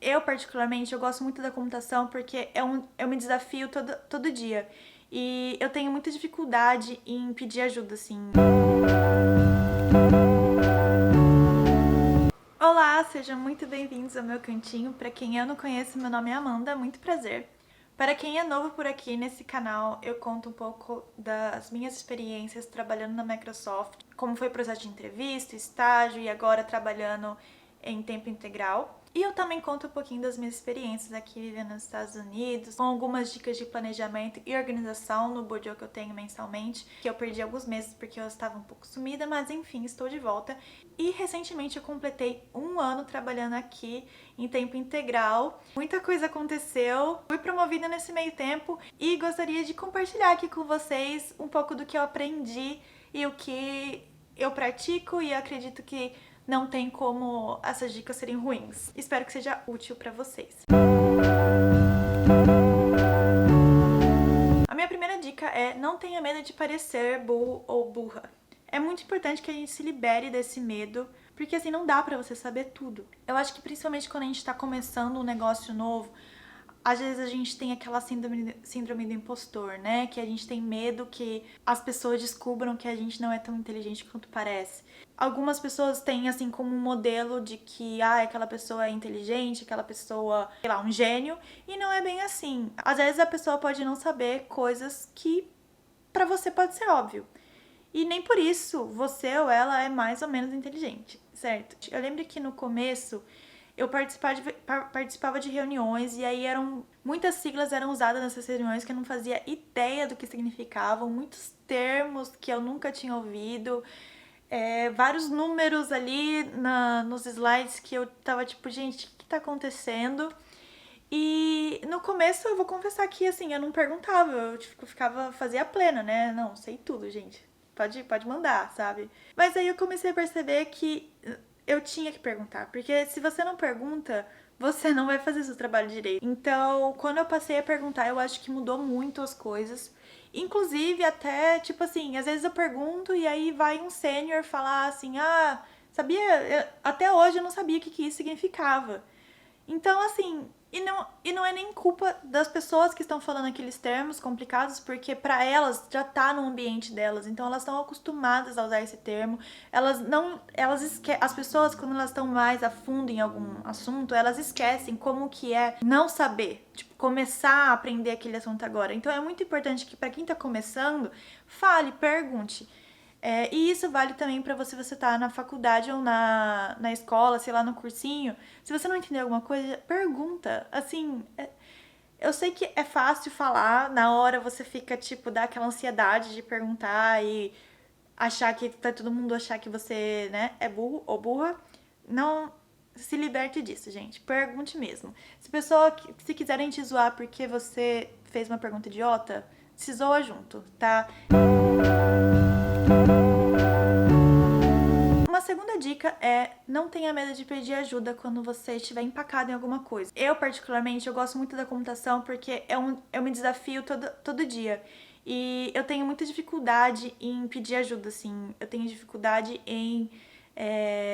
Eu, particularmente, eu gosto muito da computação porque eu me desafio todo dia. E eu tenho muita dificuldade em pedir ajuda, assim. Olá, sejam muito bem-vindos ao meu cantinho. Para quem eu não conheço, meu nome é Amanda, muito prazer. Para quem é novo por aqui nesse canal, eu conto um pouco das minhas experiências trabalhando na Microsoft, como foi o processo de entrevista, estágio e agora trabalhando em tempo integral. E eu também conto um pouquinho das minhas experiências aqui vivendo nos Estados Unidos, com algumas dicas de planejamento e organização no Bojo que eu tenho mensalmente, que eu perdi alguns meses porque eu estava um pouco sumida, mas enfim, estou de volta. E recentemente eu completei 1 ano trabalhando aqui em tempo integral. Muita coisa aconteceu, fui promovida nesse meio tempo e gostaria de compartilhar aqui com vocês um pouco do que eu aprendi e o que eu pratico, e acredito que não tem como essas dicas serem ruins. Espero que seja útil para vocês. A minha primeira dica é: não tenha medo de parecer burro ou burra. É muito importante que a gente se libere desse medo, porque assim não dá pra você saber tudo. Eu acho que principalmente quando a gente tá começando um negócio novo, às vezes a gente tem aquela síndrome do impostor, né? Que a gente tem medo que as pessoas descubram que a gente não é tão inteligente quanto parece. Algumas pessoas têm assim como um modelo de que aquela pessoa é inteligente, aquela pessoa, sei lá, um gênio, e não é bem assim. Às vezes a pessoa pode não saber coisas que pra você pode ser óbvio. E nem por isso você ou ela é mais ou menos inteligente, certo? Eu lembro que no começo eu participava de reuniões e aí muitas siglas eram usadas nessas reuniões que eu não fazia ideia do que significavam, muitos termos que eu nunca tinha ouvido, vários números ali nos slides que eu tava tipo, gente, o que tá acontecendo? E no começo eu vou confessar que assim, eu não perguntava, eu fazia a plena, né? Não, sei tudo, gente. Pode mandar, sabe? Mas aí eu comecei a perceber que eu tinha que perguntar, porque se você não pergunta, você não vai fazer seu trabalho direito. Então, quando eu passei a perguntar, eu acho que mudou muito as coisas. Inclusive, até, tipo assim, às vezes eu pergunto e aí vai um sênior falar assim: sabia? Até hoje eu não sabia o que isso significava. Então, assim, e não é nem culpa das pessoas que estão falando aqueles termos complicados, porque para elas já tá no ambiente delas, então elas estão acostumadas a usar esse termo. As pessoas, quando elas estão mais a fundo em algum assunto, elas esquecem como que é não saber, tipo, começar a aprender aquele assunto agora. Então é muito importante que para quem tá começando, fale, pergunte. E isso vale também para você tá na faculdade ou na escola, sei lá, no cursinho. Se você não entender alguma coisa, pergunta. Assim, eu sei que é fácil falar, na hora você fica, tipo, dá aquela ansiedade de perguntar e achar que vai todo mundo achar que você, né, é burro ou burra. Não se liberte disso, gente. Pergunte mesmo. Se quiserem te zoar porque você fez uma pergunta idiota, se zoa junto, tá? Uma segunda dica é: não tenha medo de pedir ajuda quando você estiver empacado em alguma coisa. Eu, particularmente, eu gosto muito da computação porque eu me desafio todo dia. E eu tenho muita dificuldade em pedir ajuda, assim. Eu tenho dificuldade em...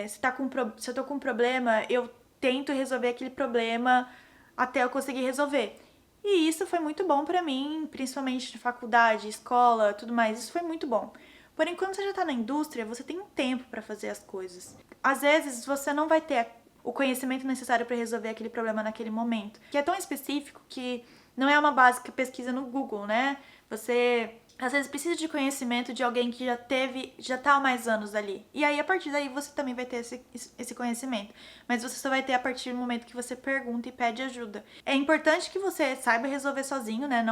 se eu tô com um problema, eu tento resolver aquele problema até eu conseguir resolver. E isso foi muito bom pra mim, principalmente de faculdade, escola, tudo mais. Isso foi muito bom. Porém, quando você já tá na indústria, você tem um tempo pra fazer as coisas. Às vezes, você não vai ter o conhecimento necessário pra resolver aquele problema naquele momento, que é tão específico que não é uma básica pesquisa no Google, né? Você às vezes precisa de conhecimento de alguém que já tá há mais anos ali. E aí, a partir daí, você também vai ter esse conhecimento. Mas você só vai ter a partir do momento que você pergunta e pede ajuda. É importante que você saiba resolver sozinho, né?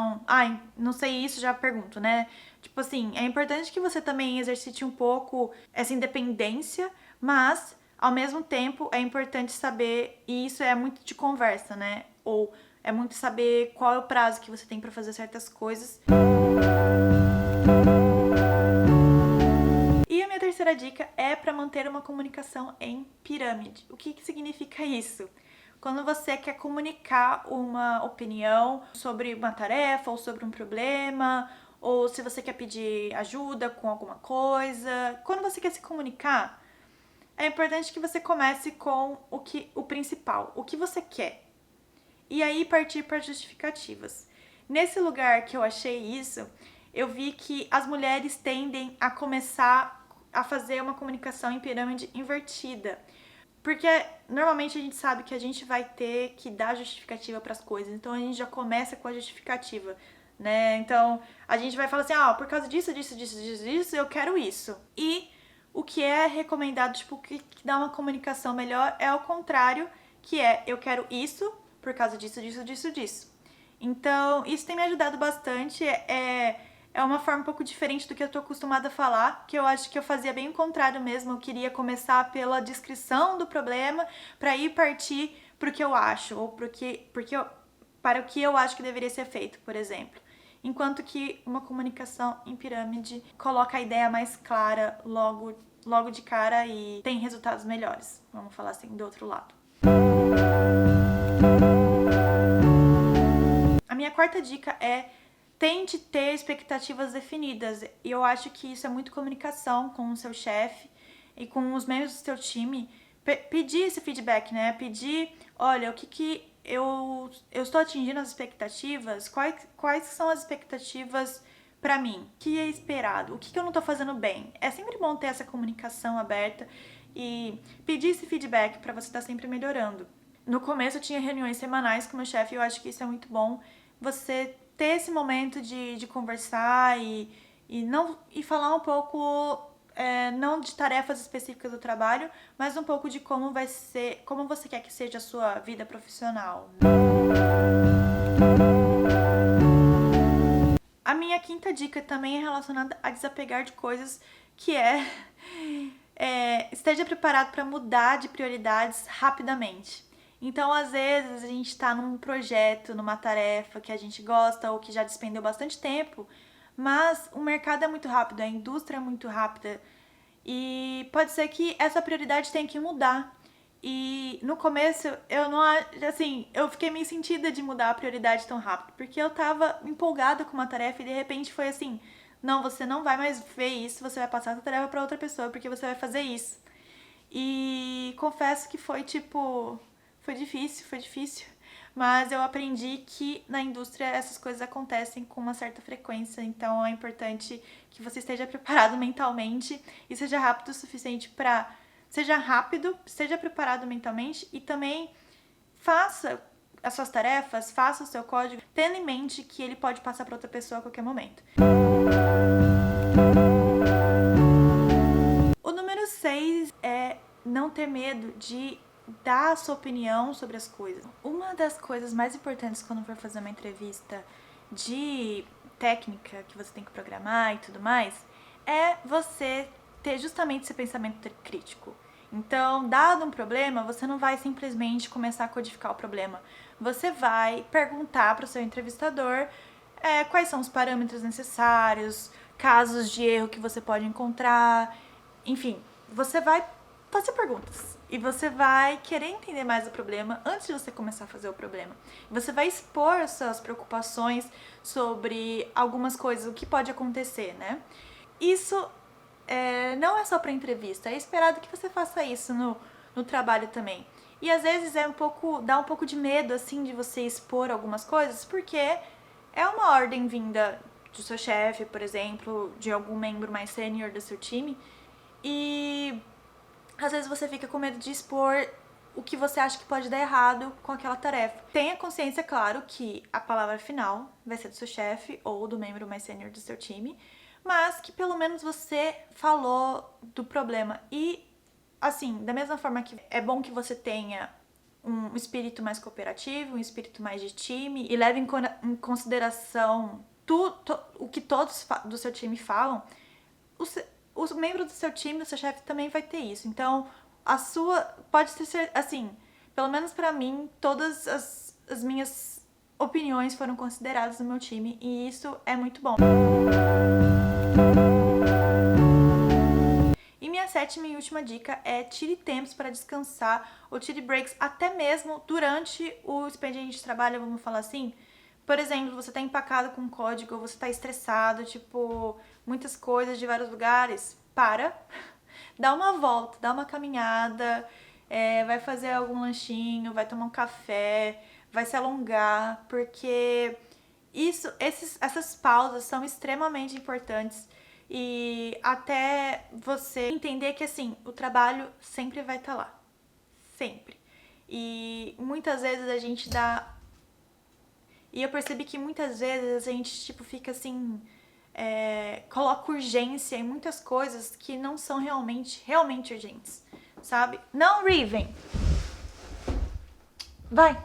Não sei isso, já pergunto, né? Tipo assim, é importante que você também exercite um pouco essa independência, mas, ao mesmo tempo, é importante saber, e isso é muito de conversa, né? Ou é muito saber qual é o prazo que você tem pra fazer certas coisas. E a minha terceira dica é para manter uma comunicação em pirâmide. O que significa isso? Quando você quer comunicar uma opinião sobre uma tarefa ou sobre um problema, ou se você quer pedir ajuda com alguma coisa, quando você quer se comunicar, é importante que você comece com o principal, o que você quer. e aí partir para justificativas. Nesse lugar que eu achei isso, eu vi que as mulheres tendem a começar a fazer uma comunicação em pirâmide invertida. Porque normalmente a gente sabe que a gente vai ter que dar justificativa para as coisas, então a gente já começa com a justificativa, né? Então a gente vai falar assim: ah, por causa disso, disso, eu quero isso. E o que é recomendado, tipo, que dá uma comunicação melhor é o contrário, que é eu quero isso por causa disso. Então, isso tem me ajudado bastante. É uma forma um pouco diferente do que eu tô acostumada a falar, que eu acho que eu fazia bem o contrário mesmo. Eu queria começar pela descrição do problema para ir partir pro que eu acho, ou para o que eu acho que deveria ser feito, por exemplo. Enquanto que uma comunicação em pirâmide coloca a ideia mais clara logo de cara e tem resultados melhores. Vamos falar assim, do outro lado. A minha quarta dica é: tente ter expectativas definidas. E eu acho que isso é muito comunicação com o seu chefe e com os membros do seu time. Pedir esse feedback, né? Pedir, olha, o que eu estou atingindo as expectativas? Quais são as expectativas pra mim? O que é esperado? O que eu não tô fazendo bem? É sempre bom ter essa comunicação aberta e pedir esse feedback pra você estar sempre melhorando. No começo eu tinha reuniões semanais com o meu chefe e eu acho que isso é muito bom. Você ter esse momento de conversar e falar um pouco, não de tarefas específicas do trabalho, mas um pouco de como vai ser, como você quer que seja a sua vida profissional. A minha quinta dica também é relacionada a desapegar de coisas, que esteja preparado para mudar de prioridades rapidamente. Então, às vezes, a gente está num projeto, numa tarefa que a gente gosta ou que já despendeu bastante tempo, mas o mercado é muito rápido, a indústria é muito rápida e pode ser que essa prioridade tenha que mudar. E no começo eu não, assim, eu fiquei meio sentida de mudar a prioridade tão rápido, porque eu tava empolgada com uma tarefa e de repente foi assim: não, você não vai mais ver isso, você vai passar essa tarefa para outra pessoa porque você vai fazer isso. E confesso que foi difícil, mas eu aprendi que na indústria essas coisas acontecem com uma certa frequência, então é importante que você esteja preparado mentalmente e seja rápido o suficiente para seja rápido, seja preparado mentalmente e também faça as suas tarefas, faça o seu código, tendo em mente que ele pode passar para outra pessoa a qualquer momento. O número 6 é não ter medo de dar a sua opinião sobre as coisas. Uma das coisas mais importantes quando for fazer uma entrevista de técnica que você tem que programar e tudo mais é você ter justamente esse pensamento crítico. Então, dado um problema, você não vai simplesmente começar a codificar o problema. Você vai perguntar para o seu entrevistador quais são os parâmetros necessários, casos de erro que você pode encontrar, enfim, você vai fazer perguntas e você vai querer entender mais o problema antes de você começar a fazer o problema. Você vai expor suas preocupações sobre algumas coisas, o que pode acontecer, né? Isso não é só para entrevista, é esperado que você faça isso no trabalho também. E às vezes dá um pouco de medo assim de você expor algumas coisas, porque é uma ordem vinda do seu chefe, por exemplo, de algum membro mais sênior do seu time, e às vezes você fica com medo de expor o que você acha que pode dar errado com aquela tarefa. Tenha consciência, claro, que a palavra final vai ser do seu chefe ou do membro mais sênior do seu time, mas que pelo menos você falou do problema. E, assim, da mesma forma que é bom que você tenha um espírito mais cooperativo, um espírito mais de time e leve em consideração o que todos do seu time falam, os membros do seu time, do seu chefe também vai ter isso. Então, pode ser assim, pelo menos pra mim, todas as minhas opiniões foram consideradas no meu time e isso é muito bom. E minha sétima e última dica é: tire tempos para descansar ou tire breaks até mesmo durante o expediente de trabalho, vamos falar assim. Por exemplo, você tá empacado com código, ou você tá estressado, muitas coisas de vários lugares. Dá uma volta, dá uma caminhada, vai fazer algum lanchinho, vai tomar um café, vai se alongar, porque essas pausas são extremamente importantes e até você entender que assim, o trabalho sempre vai estar lá. Sempre. E muitas vezes a gente dá. E eu percebi que muitas vezes a gente, tipo, fica assim. Coloca urgência em muitas coisas que não são realmente urgentes, sabe? Não, Riven! Vai!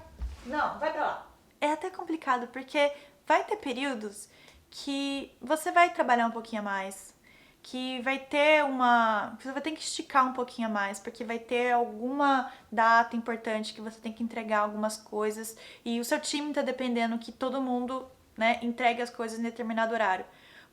Não, vai pra lá. É até complicado, porque vai ter períodos que você vai trabalhar um pouquinho a mais, que vai ter você vai ter que esticar um pouquinho a mais, porque vai ter alguma data importante que você tem que entregar algumas coisas e o seu time tá dependendo que todo mundo, né, entregue as coisas em determinado horário.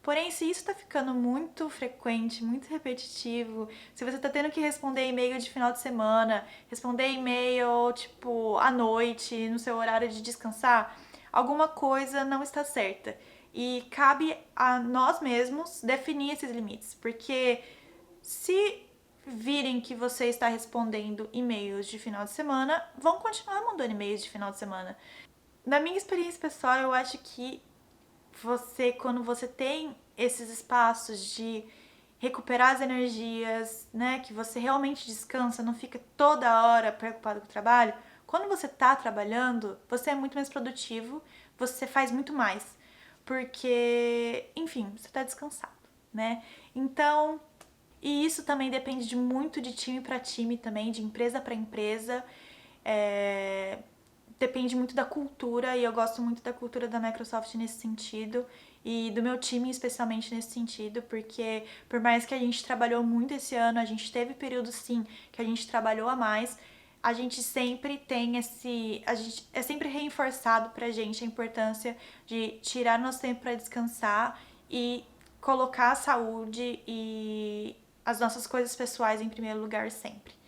Porém, se isso tá ficando muito frequente, muito repetitivo, se você tá tendo que responder e-mail de final de semana, responder e-mail, tipo, à noite, no seu horário de descansar, alguma coisa não está certa. E cabe a nós mesmos definir esses limites, porque se virem que você está respondendo e-mails de final de semana, vão continuar mandando e-mails de final de semana. Na minha experiência pessoal, eu acho que quando você tem esses espaços de recuperar as energias, né, que você realmente descansa, não fica toda hora preocupado com o trabalho, quando você tá trabalhando, você é muito mais produtivo, você faz muito mais, porque, enfim, você tá descansado, né? Então, e isso também depende muito de time para time também, de empresa para empresa. Depende muito da cultura e eu gosto muito da cultura da Microsoft nesse sentido e do meu time especialmente nesse sentido, porque por mais que a gente trabalhou muito esse ano, a gente teve períodos sim que a gente trabalhou a mais, a gente sempre tem é sempre reforçado pra gente a importância de tirar nosso tempo para descansar e colocar a saúde e as nossas coisas pessoais em primeiro lugar sempre.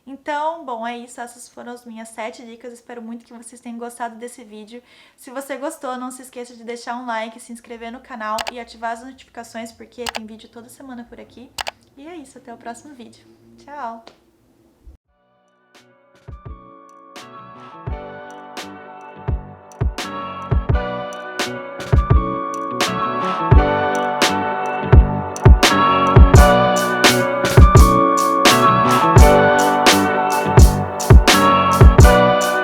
Então, bom, é isso. Essas foram as minhas 7 dicas. Espero muito que vocês tenham gostado desse vídeo. Se você gostou, não se esqueça de deixar um like, se inscrever no canal e ativar as notificações, porque tem vídeo toda semana por aqui. E é isso, até o próximo vídeo. Tchau!